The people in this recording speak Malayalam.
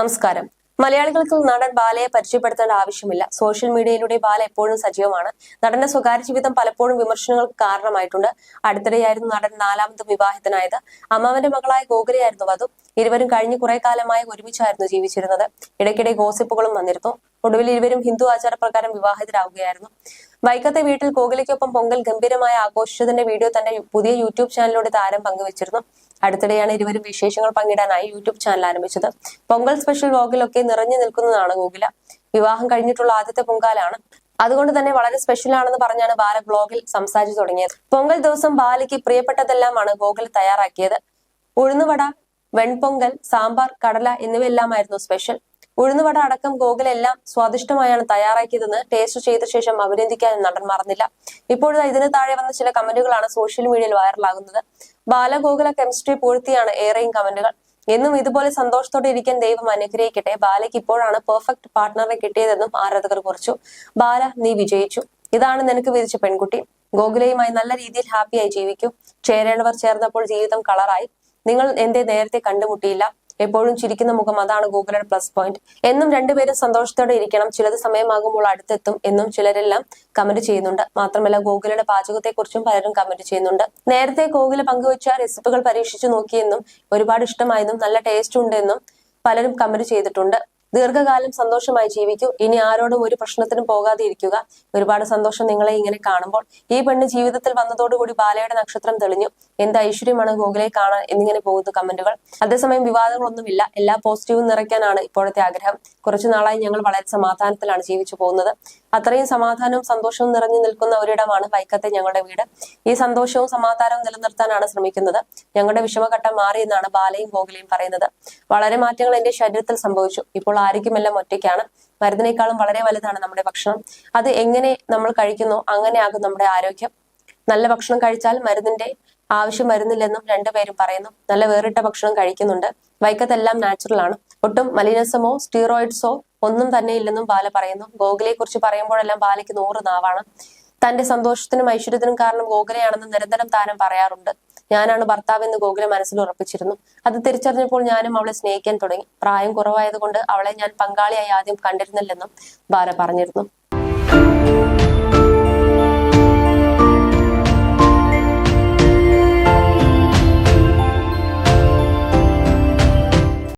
നമസ്കാരം. മലയാളികൾക്ക് നടൻ ബാലയെ പരിചയപ്പെടുത്തേണ്ട ആവശ്യമില്ല. സോഷ്യൽ മീഡിയയിലൂടെ ബാല എപ്പോഴും സജീവമാണ്. നടന്റെ സ്വകാര്യ ജീവിതം പലപ്പോഴും വിമർശനങ്ങൾക്ക് കാരണമായിട്ടുണ്ട്. അടുത്തിടെയായിരുന്നു നടൻ നാലാമതും വിവാഹിതനായത്. അമ്മാവന്റെ മകളായ ഗോകുലയായിരുന്നു വധു. ഇരുവരും കഴിഞ്ഞ കുറെ കാലമായി ഒരുമിച്ചായിരുന്നു ജീവിച്ചിരുന്നത്. ഇടയ്ക്കിടെ ഗോസിപ്പുകളും വന്നിരുന്നു. ഒടുവിൽ ഇരുവരും ഹിന്ദു ആചാരപ്രകാരം വിവാഹിതരാകുകയായിരുന്നു. വൈക്കത്തെ വീട്ടിൽ ഗോകുലയ്ക്കൊപ്പം പൊങ്കൽ ഗംഭീരമായി ആഘോഷിച്ചതിന്റെ വീഡിയോ തന്റെ പുതിയ യൂട്യൂബ് ചാനലിലൂടെ താരം പങ്കുവച്ചിരുന്നു. അടുത്തിടെയാണ് ഇരുവരും വിശേഷങ്ങൾ പങ്കിടാനായി യൂട്യൂബ് ചാനൽ ആരംഭിച്ചത്. പൊങ്കൽ സ്പെഷ്യൽ വ്ലോഗിലൊക്കെ നിറഞ്ഞു നിൽക്കുന്നതാണ് ഗോകുല. വിവാഹം കഴിഞ്ഞിട്ടുള്ള ആദ്യത്തെ പൊങ്കാലാണ്. അതുകൊണ്ട് തന്നെ വളരെ സ്പെഷ്യൽ ആണെന്ന് പറഞ്ഞാണ് ബാല ബ്ലോഗിൽ സംസാരിച്ചു തുടങ്ങിയത്. പൊങ്കൽ ദിവസം ബാലയ്ക്ക് പ്രിയപ്പെട്ടതെല്ലാമാണ് ഗോകുല തയ്യാറാക്കിയത്. ഉഴുന്നുവട, വെൺപൊങ്കൽ, സാമ്പാർ, കടല എന്നിവയെല്ലാമായിരുന്നു സ്പെഷ്യൽ. ഉഴുന്നുവട അടക്കം ഗോകുല എല്ലാം സ്വാദിഷ്ടമായാണ് തയ്യാറാക്കിയതെന്ന് ടേസ്റ്റ് ചെയ്ത ശേഷം അഭിനന്ദിക്കാൻ നടൻ മറന്നില്ല. ഇപ്പോഴും ഇതിന് താഴെ വന്ന ചില കമന്റുകളാണ് സോഷ്യൽ മീഡിയയിൽ വൈറലാകുന്നത്. ബാല ഗോകുല കെമിസ്ട്രി പൂഴ്ത്തിയാണ് ഏറെയും കമന്റുകൾ. എന്നും ഇതുപോലെ സന്തോഷത്തോടെ ഇരിക്കാൻ ദൈവം അനുഗ്രഹിക്കട്ടെ. ബാലയ്ക്ക് ഇപ്പോഴാണ് പെർഫെക്റ്റ് പാർട്ട്ണറെ കിട്ടിയതെന്നും ആരാധകർ കുറിച്ചു. ബാല, നീ വിജയിച്ചു. ഇതാണ് നിനക്ക് വിധിച്ച പെൺകുട്ടി. ഗോകുലയുമായി നല്ല രീതിയിൽ ഹാപ്പിയായി ജീവിക്കൂ. ചേരേണ്ടവർ ചേർന്നപ്പോൾ ജീവിതം കളറായി. നിങ്ങൾ എന്തേ നേരത്തെ കണ്ടുമുട്ടിയില്ല? എപ്പോഴും ചിരിക്കുന്ന മുഖം, അതാണ് ഗോകുലയുടെ പ്ലസ് പോയിന്റ്. എന്നും രണ്ടുപേരും സന്തോഷത്തോടെ ഇരിക്കണം. ചിലത് സമയമാകുമ്പോൾ അടുത്തെത്തും എന്നും ചിലരെല്ലാം കമന്റ് ചെയ്യുന്നുണ്ട്. മാത്രമല്ല ഗോകുലയുടെ പാചകത്തെക്കുറിച്ചും പലരും കമന്റ് ചെയ്യുന്നുണ്ട്. നേരത്തെ ഗോകുല പങ്കുവച്ച റെസിപ്പികൾ പരീക്ഷിച്ചു നോക്കിയെന്നും ഒരുപാട് ഇഷ്ടമായെന്നും നല്ല ടേസ്റ്റ് ഉണ്ടെന്നും പലരും കമന്റ് ചെയ്തിട്ടുണ്ട്. ദീർഘകാലം സന്തോഷമായി ജീവിക്കൂ. ഇനി ആരോടും ഒരു പ്രശ്നത്തിനും പോകാതെ ഇരിക്കുക. ഒരുപാട് സന്തോഷം നിങ്ങളെ ഇങ്ങനെ കാണുമ്പോൾ. ഈ പെണ്ണ് ജീവിതത്തിൽ വന്നതോടുകൂടി ബാലയുടെ നക്ഷത്രം തെളിഞ്ഞു. എന്ത് ഐശ്വര്യമാണ് ഗോകുലയെ കാണാൻ എന്നിങ്ങനെ പോകുന്നു കമന്റുകൾ. അതേസമയം വിവാദങ്ങളൊന്നുമില്ല. എല്ലാ പോസിറ്റീവും നിറയ്ക്കാനാണ് ഇപ്പോഴത്തെ ആഗ്രഹം. കുറച്ചു നാളായി ഞങ്ങൾ വളരെ സമാധാനത്തിലാണ് ജീവിച്ചു പോകുന്നത്. അത്രയും സമാധാനവും സന്തോഷവും നിറഞ്ഞു നിൽക്കുന്ന ഒരിടമാണ് വൈക്കത്തെ ഞങ്ങളുടെ വീട്. ഈ സന്തോഷവും സമാധാനവും നിലനിർത്താനാണ് ശ്രമിക്കുന്നത്. ഞങ്ങളുടെ വിഷമഘട്ടം മാറിയെന്നാണ് ബാലയും ഗോകുലയും പറയുന്നത്. വളരെ മാറ്റങ്ങൾ എന്റെ ശരീരത്തിൽ സംഭവിച്ചു. ഇപ്പോൾ ആരോഗ്യമെല്ലാം ഒറ്റയ്ക്കാണ്. മരുന്നിനേക്കാളും വളരെ വലുതാണ് നമ്മുടെ ഭക്ഷണം. അത് എങ്ങനെ നമ്മൾ കഴിക്കുന്നോ അങ്ങനെയാകും നമ്മുടെ ആരോഗ്യം. നല്ല ഭക്ഷണം കഴിച്ചാൽ മരുന്നിന്റെ ആവശ്യം വരുന്നില്ലെന്നും രണ്ടുപേരും പറയുന്നു. നല്ല വേറിട്ട ഭക്ഷണം കഴിക്കുന്നുണ്ട്. വൈക്കത്തെല്ലാം നാച്ചുറൽ ആണ്. ഒട്ടും മലിനസമോ സ്റ്റീറോയിഡ്സോ ഒന്നും തന്നെ ഇല്ലെന്നും ബാല പറയുന്നു. ഗോകുലയെ കുറിച്ച് പറയുമ്പോഴെല്ലാം ബാലയ്ക്ക് 100 നാവാണ്. തന്റെ സന്തോഷത്തിനും ഐശ്വര്യത്തിനും കാരണം ഗോകുലയാണെന്ന് നിരന്തരം താരം പറയാറുണ്ട്. ഞാനാണ് ഭർത്താവെന്ന് ഗോകുല മനസ്സിൽ ഉറപ്പിച്ചിരുന്നു. അത് തിരിച്ചറിഞ്ഞപ്പോൾ ഞാനും അവളെ സ്നേഹിക്കാൻ തുടങ്ങി. പ്രായം കുറവായതുകൊണ്ട് അവളെ ഞാൻ പങ്കാളിയായി ആദ്യം കണ്ടിരുന്നില്ലെന്നും ബാല പറഞ്ഞിരുന്നു.